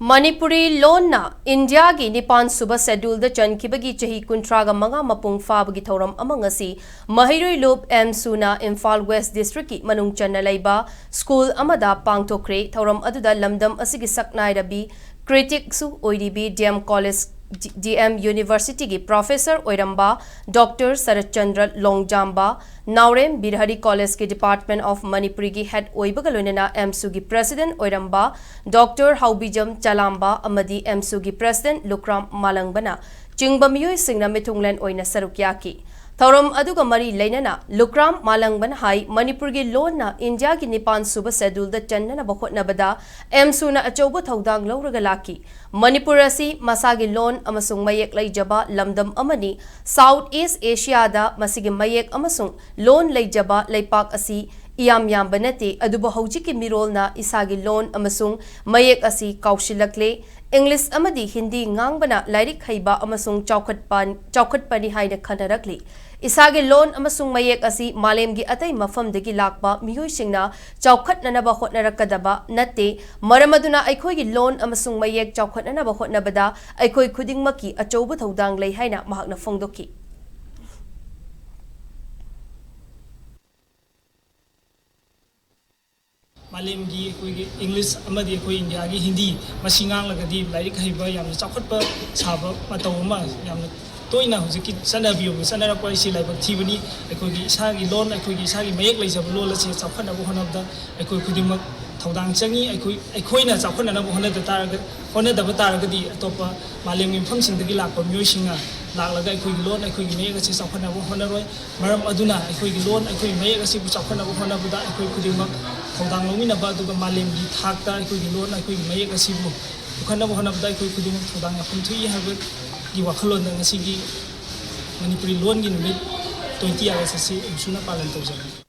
Manipuri lona India gi Nipan suba schedule the Chanbagi Chahi kuntraga manga Mapung Phabagi Thouram among asi Mahiroi Loop Amsu na Imphal West District ki manung channa laiba school amada Pangthokhre Thouram aduda lamdam asigi saknai rabi critic su oiribi DM College DM University ki Professor Oiramba Dr. Sarachandra Longjamba Naurem Birhari College ki Department of Manipuri ki Head Oibagalonena Amsu ki President Oiramba Dr. Haubijam Chalamba Amadi Amsu ki President Lukram Malangbana Chingba miyoi singna mithunglen oina sarukyaki Thouram aduga mari leinana Lukram Malangban hai Manipur gi lona India gi Nipan suba schedule da channa bakhotna bada Amsu na achoba thaudang lawraga laki Manipur asi masagi lon amasung mayek laijaba lamdam amani South East Asia da masigi mayek amasung lon laijaba laipak asi iyam yam banate aduba hojiki mirol na isagi lon amasung mayek asi kaushilakle English amadi Hindi ngangbana lairik haiba amasung chawkhatpani haina khanarakli Isagi lon amasung mayek asi malemgi atay mafamdagi lakba miyoy singna chawkhatnanaba hotnarakadaba natte maramaduna aikhoigi lon amasung mayek chawkhatnanaba hotnabada aikhoi khudingmaki achoba thaudang lei haina mahakna phongdoki Malemgi English amadi India gi Hindi masingang lagadi lairik haiba yamna chawkhatpa saba matawma yamna toina hujiki sanabiyo sanarapwa isi laibak thibani aikogi isagi lon aikogi isagi mayek laijaba lol ase chawkhatnaba honabda aikoi khudimak thaudang changi aikoina chawkhatnaba honadaba taragadi atopa malemgi mfamsingdagi lakpa myoisinga laklaga aikogi lon aikogi mayek ase chawkhatnaba honaroi maram aduna aikogi lon aikogi mayek ase chawkhatnaba honabda aikoi khudimak thaudang lominaba aduga malemgi thakta aikogi lon aikogi mayek ase bu ukhanaba honabda aikoi khudimak thaudang yapumthui haba gi wakhalon na ngasi gi Manipuri lon gi numit 20 August asi Amsu na palan tawjani